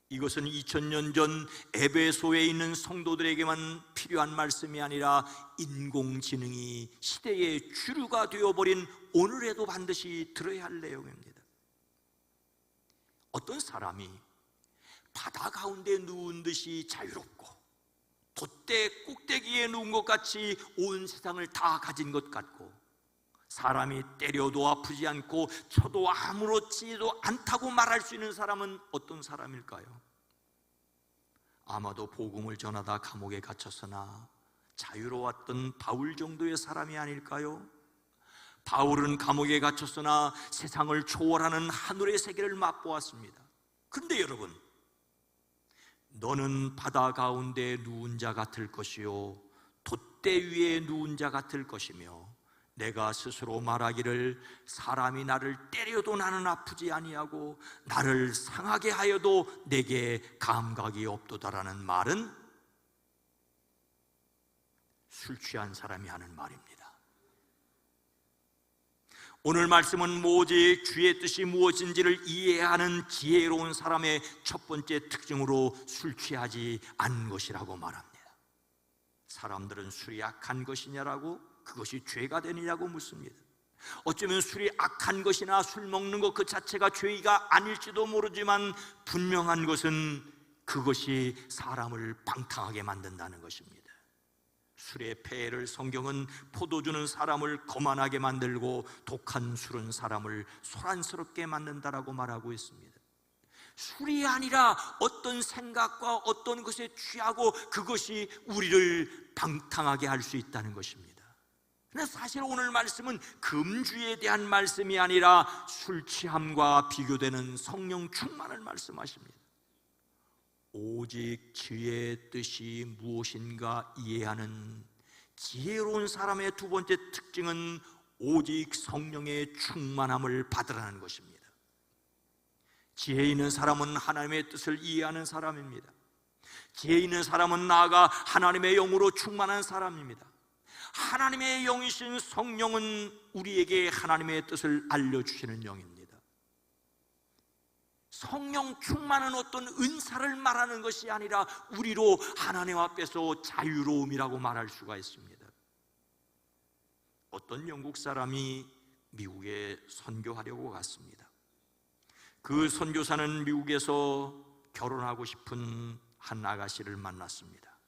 이것은 2000년 전 에베소에 있는 성도들에게만 필요한 말씀이 아니라 인공지능이 시대의 주류가 되어버린 오늘에도 반드시 들어야 할 내용입니다. 어떤 사람이 바다 가운데 누운 듯이 자유롭고 돛대 꼭대기에 누운 것 같이 온 세상을 다 가진 것 같고, 사람이 때려도 아프지 않고 쳐도 아무렇지도 않다고 말할 수 있는 사람은 어떤 사람일까요? 아마도 복음을 전하다 감옥에 갇혔으나 자유로웠던 바울 정도의 사람이 아닐까요? 바울은 감옥에 갇혔으나 세상을 초월하는 하늘의 세계를 맛보았습니다. 그런데 여러분, 너는 바다 가운데 누운 자 같을 것이요 돛대 위에 누운 자 같을 것이며, 내가 스스로 말하기를 사람이 나를 때려도 나는 아프지 아니하고 나를 상하게 하여도 내게 감각이 없도다라는 말은 술 취한 사람이 하는 말입니다. 오늘 말씀은 오직 주의 뜻이 무엇인지를 이해하는 지혜로운 사람의 첫 번째 특징으로 술 취하지 않은 것이라고 말합니다. 사람들은 술이 악한 것이냐라고, 그것이 죄가 되느냐고 묻습니다. 어쩌면 술이 악한 것이나 술 먹는 것 그 자체가 죄가 아닐지도 모르지만 분명한 것은 그것이 사람을 방탕하게 만든다는 것입니다. 술의 폐해를 성경은 포도주는 사람을 거만하게 만들고 독한 술은 사람을 소란스럽게 만든다라고 말하고 있습니다. 술이 아니라 어떤 생각과 어떤 것에 취하고 그것이 우리를 방탕하게 할 수 있다는 것입니다. 그런데 사실 오늘 말씀은 금주에 대한 말씀이 아니라 술 취함과 비교되는 성령 충만을 말씀하십니다. 오직 주의 뜻이 무엇인가 이해하는 지혜로운 사람의 두 번째 특징은 오직 성령의 충만함을 받으라는 것입니다. 지혜 있는 사람은 하나님의 뜻을 이해하는 사람입니다. 지혜 있는 사람은 나아가 하나님의 영으로 충만한 사람입니다. 하나님의 영이신 성령은 우리에게 하나님의 뜻을 알려주시는 영입니다. 성령 충만은 어떤 은사를 말하는 것이 아니라 우리로 하나님 앞에서 자유로움이라고 말할 수가 있습니다. 어떤 영국 사람이 미국에 선교하려고 갔습니다. 그 선교사는 미국에서 결혼하고 싶은 한 아가씨를 만났습니다.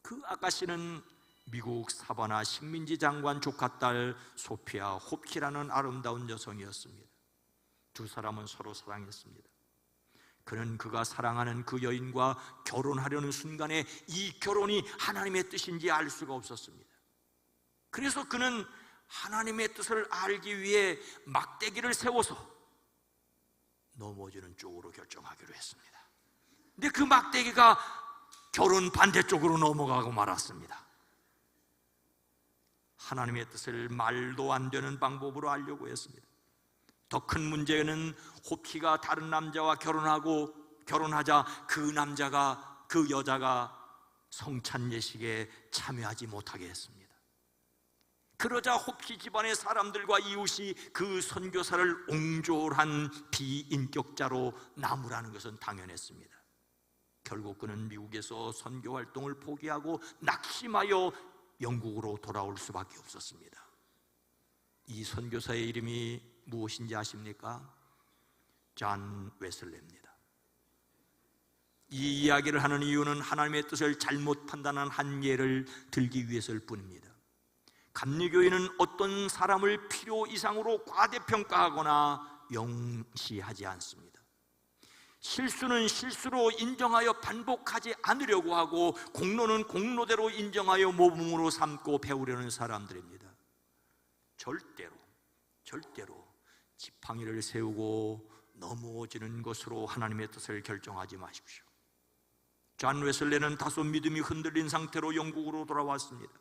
그 아가씨는 미국 사바나 식민지 장관 조카딸 소피아 홉키라는 아름다운 여성이었습니다. 두 사람은 서로 사랑했습니다. 그는 그가 사랑하는 그 여인과 결혼하려는 순간에 이 결혼이 하나님의 뜻인지 알 수가 없었습니다. 그래서 그는 하나님의 뜻을 알기 위해 막대기를 세워서 넘어지는 쪽으로 결정하기로 했습니다. 근데 그 막대기가 결혼 반대쪽으로 넘어가고 말았습니다. 하나님의 뜻을 말도 안 되는 방법으로 알려고 했습니다. 더 큰 문제는 호피가 다른 남자와 결혼하자 그 여자가 성찬 예식에 참여하지 못하게 했습니다. 그러자 호피 집안의 사람들과 이웃이 그 선교사를 옹졸한 비인격자로 나무라는 것은 당연했습니다. 결국 그는 미국에서 선교 활동을 포기하고 낙심하여 영국으로 돌아올 수밖에 없었습니다. 이 선교사의 이름이 무엇인지 아십니까? 존 웨슬레입니다. 이 이야기를 하는 이유는 하나님의 뜻을 잘못 판단한 한 예를 들기 위해서일 뿐입니다. 감리교인은 어떤 사람을 필요 이상으로 과대평가하거나 영시하지 않습니다. 실수는 실수로 인정하여 반복하지 않으려고 하고 공로는 공로대로 인정하여 모범으로 삼고 배우려는 사람들입니다. 절대로 지팡이를 세우고 넘어지는 것으로 하나님의 뜻을 결정하지 마십시오. 존 웨슬레는 다소 믿음이 흔들린 상태로 영국으로 돌아왔습니다.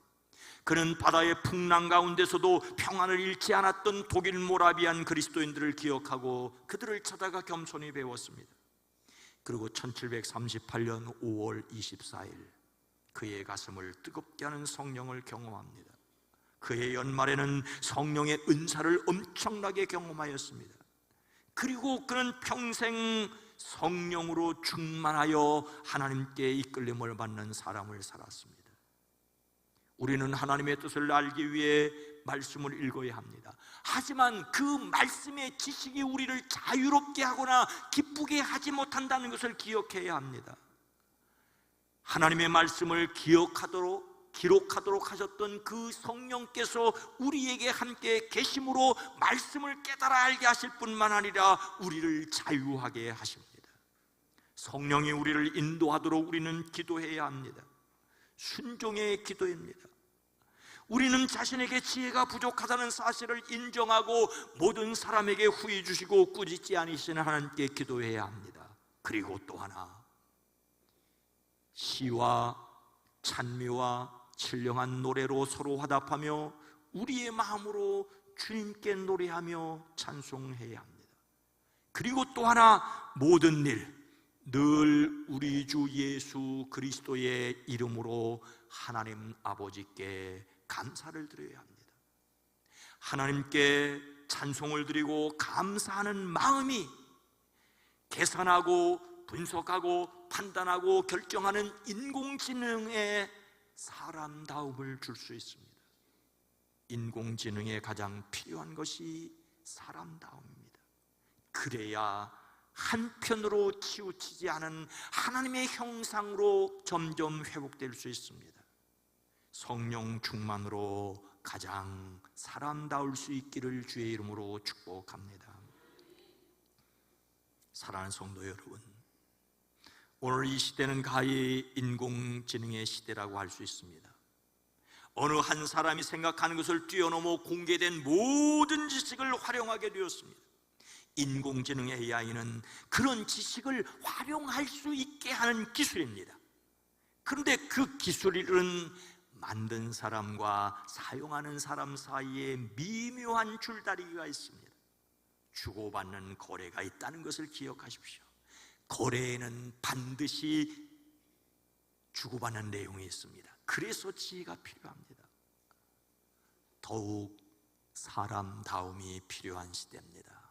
그는 바다의 풍랑 가운데서도 평안을 잃지 않았던 독일 모라비안 그리스도인들을 기억하고 그들을 찾아가 겸손히 배웠습니다. 그리고 1738년 5월 24일 그의 가슴을 뜨겁게 하는 성령을 경험합니다. 그의 연말에는 성령의 은사를 엄청나게 경험하였습니다. 그리고 그는 평생 성령으로 충만하여 하나님께 이끌림을 받는 사람을 살았습니다. 우리는 하나님의 뜻을 알기 위해 말씀을 읽어야 합니다. 하지만 그 말씀의 지식이 우리를 자유롭게 하거나 기쁘게 하지 못한다는 것을 기억해야 합니다. 하나님의 말씀을 기록하도록 하셨던 그 성령께서 우리에게 함께 계심으로 말씀을 깨달아 알게 하실 뿐만 아니라 우리를 자유하게 하십니다. 성령이 우리를 인도하도록 우리는 기도해야 합니다. 순종의 기도입니다. 우리는 자신에게 지혜가 부족하다는 사실을 인정하고 모든 사람에게 후히 주시고 꾸짖지 않으시는 하나님께 기도해야 합니다. 그리고 또 하나, 시와 찬미와 신령한 노래로 서로 화답하며 우리의 마음으로 주님께 노래하며 찬송해야 합니다. 그리고 또 하나, 모든 일 늘 우리 주 예수 그리스도의 이름으로 하나님 아버지께 감사를 드려야 합니다. 하나님께 찬송을 드리고 감사하는 마음이 계산하고 분석하고 판단하고 결정하는 인공지능에 사람다움을 줄 수 있습니다. 인공지능에 가장 필요한 것이 사람다움입니다. 그래야 한편으로 치우치지 않은 하나님의 형상으로 점점 회복될 수 있습니다. 성령 충만으로 가장 사람다울 수 있기를 주의 이름으로 축복합니다. 사랑하는 성도 여러분, 오늘 이 시대는 가히 인공지능의 시대라고 할 수 있습니다. 어느 한 사람이 생각하는 것을 뛰어넘어 공개된 모든 지식을 활용하게 되었습니다. 인공지능 AI는 그런 지식을 활용할 수 있게 하는 기술입니다. 그런데 그 기술은 만든 사람과 사용하는 사람 사이에 미묘한 줄다리기가 있습니다. 주고받는 거래가 있다는 것을 기억하십시오. 거래에는 반드시 주고받는 내용이 있습니다. 그래서 지혜가 필요합니다. 더욱 사람다움이 필요한 시대입니다.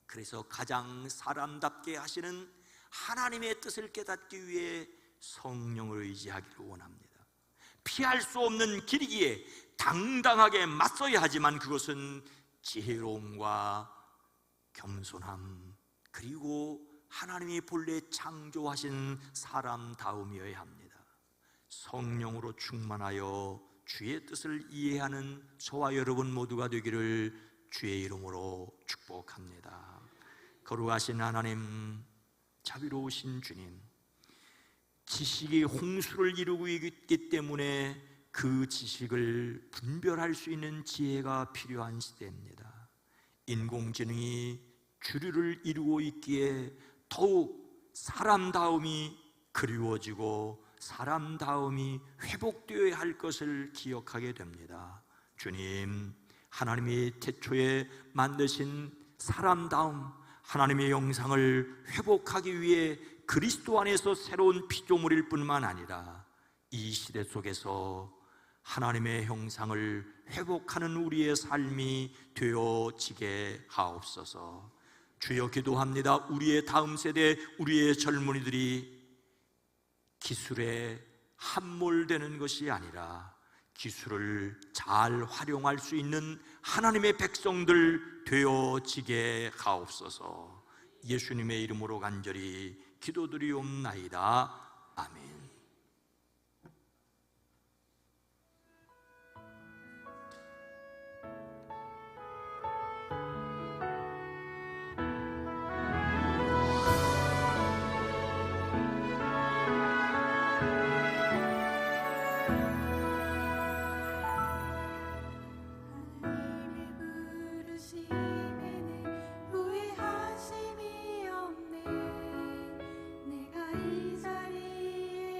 그래서 가장 사람답게 하시는 하나님의 뜻을 깨닫기 위해 성령을 의지하기를 원합니다. 피할 수 없는 길이기에 당당하게 맞서야 하지만 그것은 지혜로움과 겸손함, 그리고 하나님이 본래 창조하신 사람다움이어야 합니다. 성령으로 충만하여 주의 뜻을 이해하는 저와 여러분 모두가 되기를 주의 이름으로 축복합니다. 거룩하신 하나님, 자비로우신 주님, 지식이 홍수를 이루고 있기 때문에 그 지식을 분별할 수 있는 지혜가 필요한 시대입니다. 인공지능이 주류를 이루고 있기에 더욱 사람다움이 그리워지고 사람다움이 회복되어야 할 것을 기억하게 됩니다. 주님, 하나님이 태초에 만드신 사람다움, 하나님의 형상을 회복하기 위해 그리스도 안에서 새로운 피조물일 뿐만 아니라 이 시대 속에서 하나님의 형상을 회복하는 우리의 삶이 되어지게 하옵소서. 주여, 기도합니다. 우리의 다음 세대, 우리의 젊은이들이 기술에 함몰되는 것이 아니라 기술을 잘 활용할 수 있는 하나님의 백성들 되어지게 하옵소서. 예수님의 이름으로 간절히 기도드리옵나이다. 아멘. 하나님을 부르심에는 후회하심이 없네. 내가 이 자리에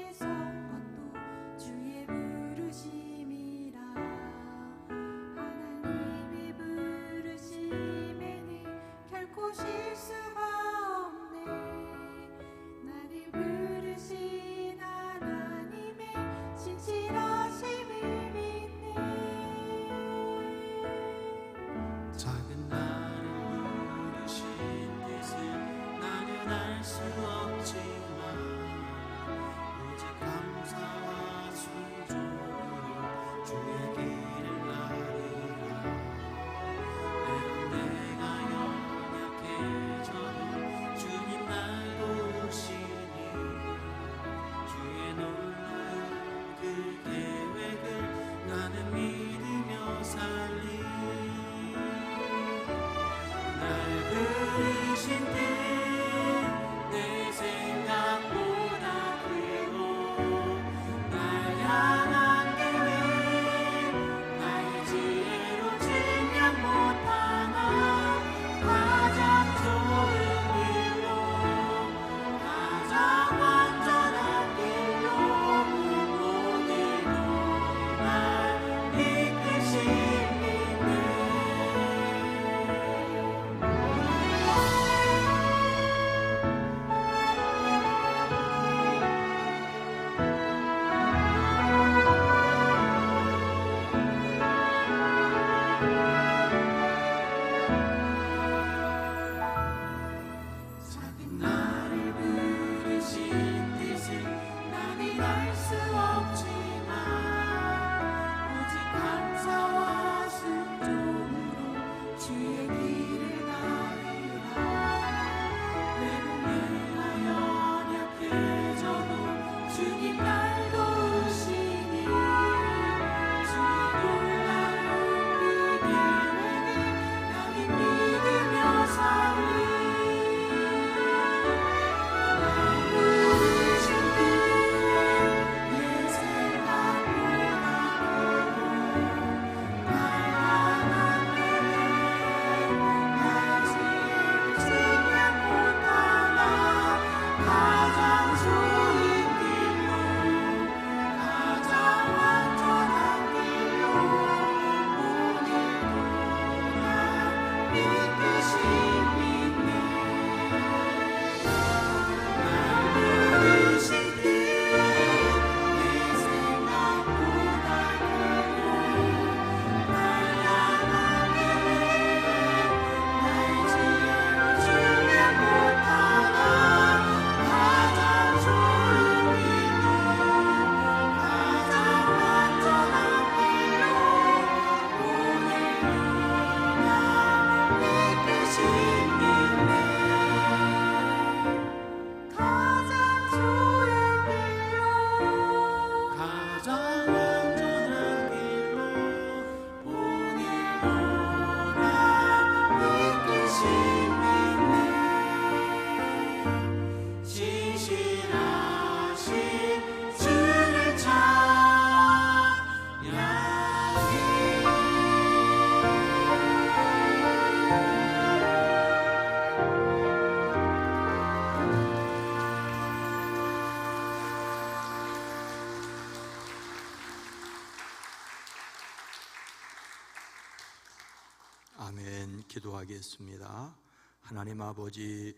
아멘. 기도하겠습니다. 하나님 아버지,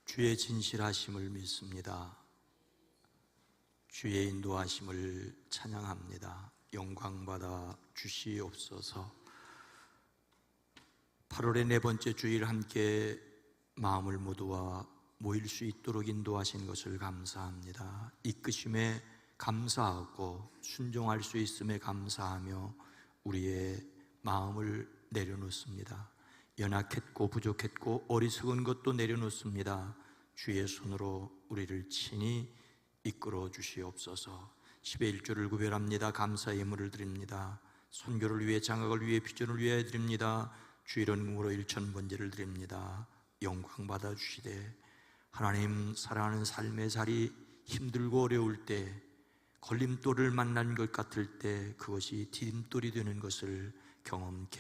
주의 진실하심을 믿습니다. 주의 인도하심을 찬양합니다. 영광받아 주시옵소서. 8월의 네 번째 주일 함께 마음을 모두와 모일 수 있도록 인도하신 것을 감사합니다. 이끄심에 감사하고 순종할 수 있음에 감사하며 우리의 마음을 내려놓습니다. 연약했고 부족했고 어리석은 것도 내려놓습니다. 주의 손으로 우리를 친히 이끌어 주시옵소서. 10의 1조를 구별합니다. 감사의 예물을 드립니다. 선교를 위해, 장학을 위해, 비전을 위하여 드립니다. 주일 헌금으로 1,000번제를 드립니다. 영광 받아 주시되, 하나님 사랑하는 삶의 자리, 힘들고 어려울 때, 걸림돌을 만난 것 같을 때 그것이 디딤돌이 되는 것을 경험케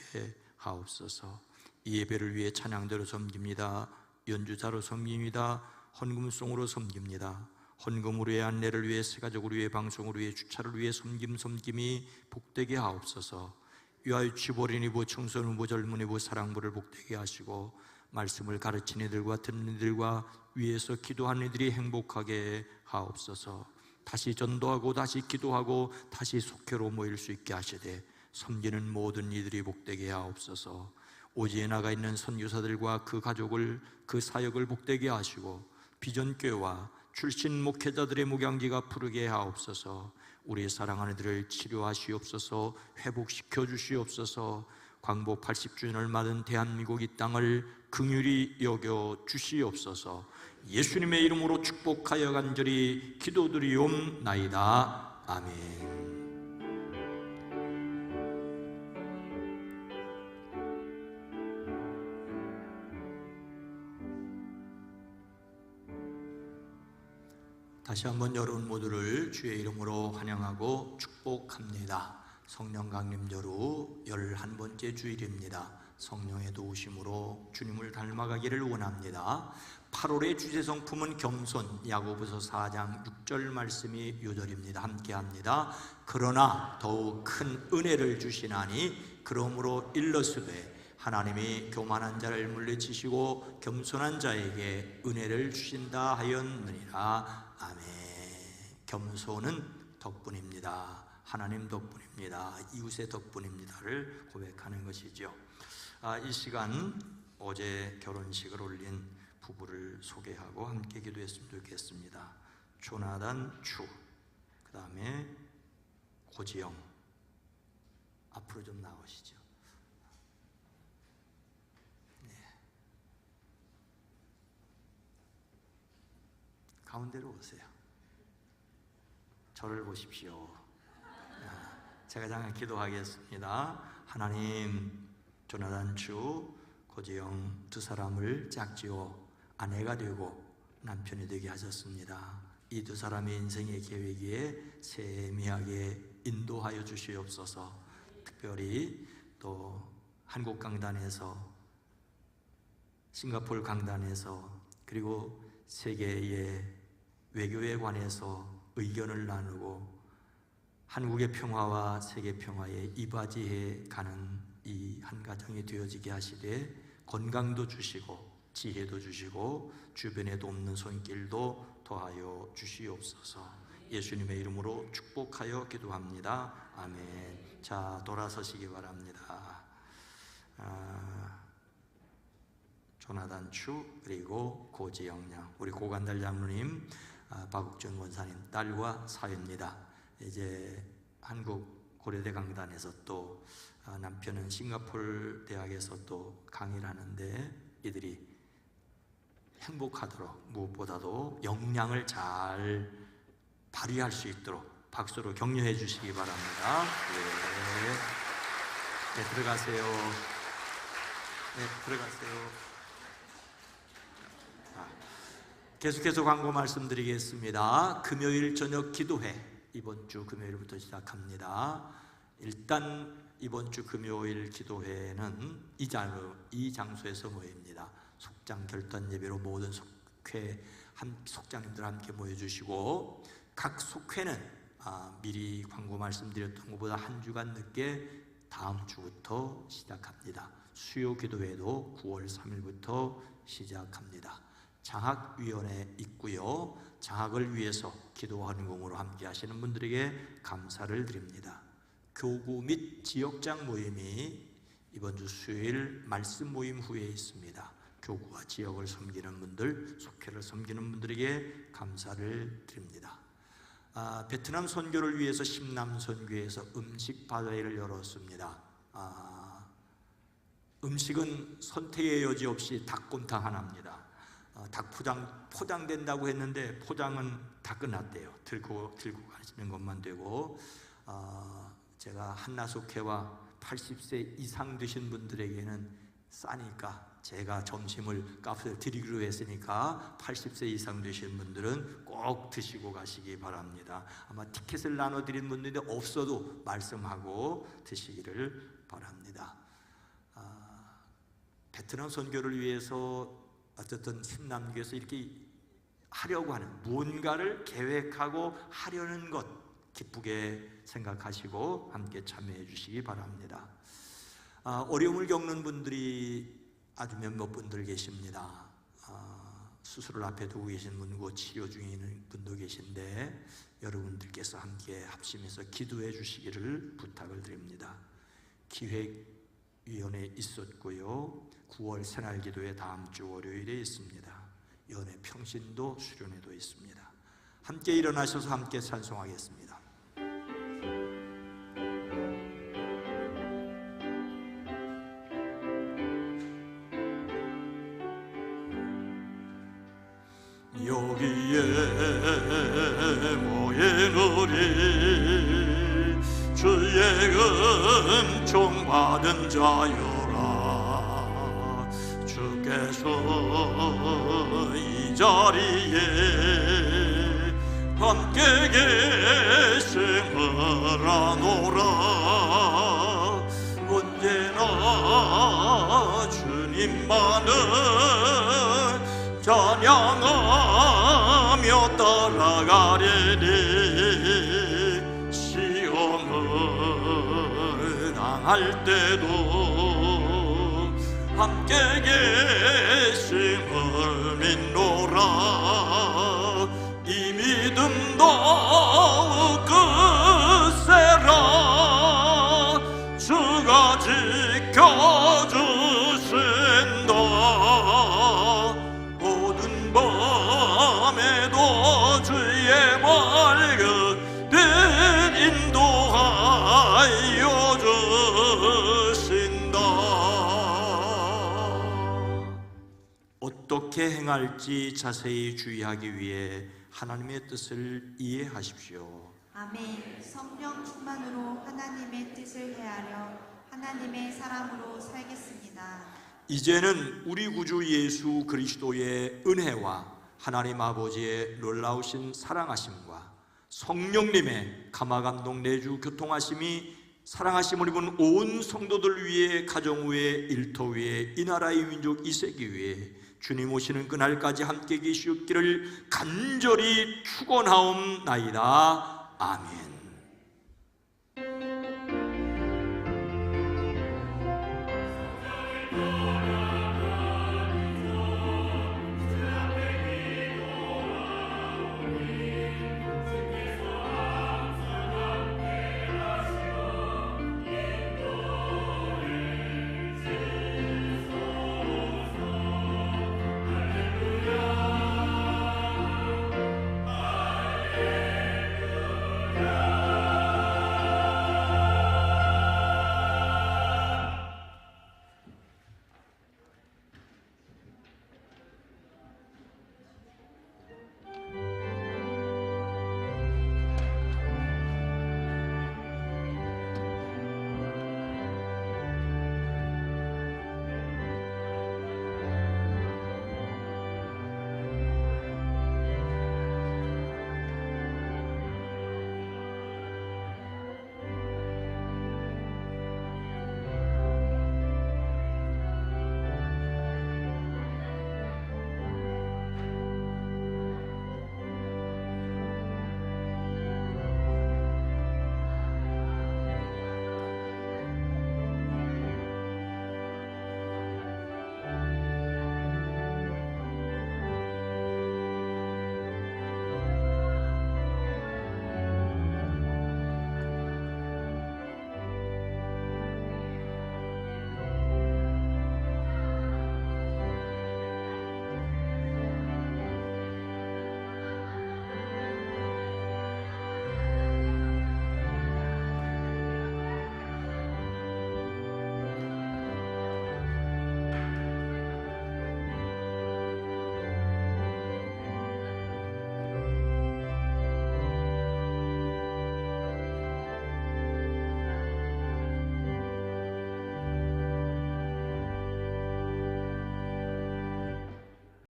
하옵소서. 이 예배를 위해 찬양대로 섬깁니다. 연주자로 섬깁니다. 헌금송으로 섬깁니다. 헌금으로의 안내를 위해, 세가족을 위해, 방송을 위해, 주차를 위해 섬김이 복되게 하옵소서. 유아유치 어린이부, 청소년부, 젊은이부, 사랑부를 복되게 하시고, 말씀을 가르치는 이들과 듣는 이들과 위에서 기도하는 이들이 행복하게 하옵소서. 다시 전도하고 다시 기도하고 다시 속회로 모일 수 있게 하시되, 섬기는 모든 이들이 복되게 하옵소서. 오지에 나가 있는 선교사들과 그 가족을, 그 사역을 복되게 하시고, 비전교회와 출신 목회자들의 목양지가 푸르게 하옵소서. 우리 사랑하는 이들을 치료하시옵소서. 회복시켜 주시옵소서. 광복 80주년을 맞은 대한민국 이 땅을 긍휼히 여겨 주시옵소서. 예수님의 이름으로 축복하여 간절히 기도드리옵나이다. 아멘. 다시 한번 여러분 모두를 주의 이름으로 환영하고 축복합니다. 성령 강림절후 11번째 주일입니다. 성령의 도우심으로 주님을 닮아가기를 원합니다. 8월의 주제 성품은 겸손, 야고보서 4장 6절 말씀이 요절입니다. 함께합니다. 그러나 더욱 큰 은혜를 주시나니 그러므로 일러스되 하나님이 교만한 자를 물리치시고 겸손한 자에게 은혜를 주신다 하였느니라. 아멘. 겸손은 덕분입니다. 하나님 덕분입니다. 이웃의 덕분입니다를 고백하는 것이죠. 이 시간 어제 결혼식을 올린 부부를 소개하고 함께 기도했으면 좋겠습니다. 조나단 추, 그 다음에 고지영, 앞으로 좀 나오시죠. 네. 가운데로 오세요. 저를 보십시오. 제가 잠깐 기도하겠습니다. 하나님, 조나단 추, 고지영 두 사람을 짝지어 아내가 되고 남편이 되게 하셨습니다. 이 두 사람의 인생의 계획에 세미하게 인도하여 주시옵소서. 특별히 또 한국 강단에서, 싱가포르 강단에서, 그리고 세계의 외교에 관해서 의견을 나누고 한국의 평화와 세계 평화에 이바지해 가는 이 한 가정이 되어지게 하시되, 건강도 주시고 지혜도 주시고 주변에도 없는 손길도 더하여 주시옵소서. 예수님의 이름으로 축복하여 기도합니다. 아멘. 자, 돌아서시기 바랍니다. 조나단 추, 그리고 고지영 양, 우리 고간달 장로님, 박욱정 원사님 딸과 사위입니다. 이제 한국 고려대 강단에서 또 남편은 싱가포르 대학에서 또 강의를 하는데, 이들이 행복하도록, 무엇보다도 역량을 잘 발휘할 수 있도록 박수로 격려해 주시기 바랍니다. 네, 들어가세요. 네, 들어가세요. 계속해서 광고 말씀드리겠습니다. 금요일 저녁 기도회, 이번 주 금요일부터 시작합니다. 일단 이번 주 금요일 기도회는 이 장소에서 모입니다. 속장 결단 예배로 모든 속회 속장님들 함께 모여주시고, 각 속회는 미리 광고 말씀드렸던 것보다 한 주간 늦게 다음 주부터 시작합니다. 수요 기도회도 9월 3일부터 시작합니다. 장학위원회 있고요. 장학을 위해서 기도하는 공으로 함께 하시는 분들에게 감사를 드립니다. 교구 및 지역장 모임이 이번 주 수요일 말씀 모임 후에 있습니다. 교구와 지역을 섬기는 분들, 속회를 섬기는 분들에게 감사를 드립니다. 베트남 선교를 위해서 심남 선교에서 음식 바자회를 열었습니다. 음식은 선택의 여지 없이 닭곰탕 하나입니다. 닭 포장된다고 했는데 포장은 다 끝났대요. 들고 가시는 것만 되고, 제가 한나속회와 80세 이상 되신 분들에게는 싸니까 제가 점심을 값을 드리기로 했으니까 80세 이상 되신 분들은 꼭 드시고 가시기 바랍니다. 아마 티켓을 나눠드린 분들이 없어도 말씀하고 드시기를 바랍니다. 베트남 선교를 위해서 어쨌든 심남교에서 이렇게 하려고 하는, 무언가를 계획하고 하려는 것 기쁘게 생각하시고 함께 참여해 주시기 바랍니다. 어려움을 겪는 분들이 아주 몇몇 분들 계십니다. 수술을 앞에 두고 계신 분이고 치료 중에 있는 분도 계신데 여러분들께서 함께 합심해서 기도해 주시기를 부탁을 드립니다. 기획위원회 있었고요. 9월 새날기도회 다음 주 월요일에 있습니다. 연회 평신도 수련회도 있습니다. 함께 일어나셔서 함께 찬송하겠습니다. 여기에 모인 우리 주의 은총 받은 자여라. 주께서 이 자리에 함께 계심을 아노라. 언제나 주님만을 찬양하며 따라가리니 시험을 당할 때도 함께 계심을 믿노라. 이 믿음 더욱 크세라. 주가 지켜주신다. 모든 밤에도 주의 맑은 인도하여 주신다. 어떻게 행할지 자세히 주의하기 위해 하나님의 뜻을 이해하십시오. 아멘. 성령 충만으로 하나님의 뜻을 헤아려 하나님의 사람으로 살겠습니다. 이제는 우리 구주 예수 그리스도의 은혜와 하나님 아버지의 놀라우신 사랑하심과 성령님의 감화감동 내주 교통하심이 사랑하심을 입은 온 성도들 위해, 가정 위에, 일터 위에, 이 나라의 민족 이 세계 위에 주님 오시는 그날까지 함께 계시옵기를 간절히 축원하옵나이다. 아멘.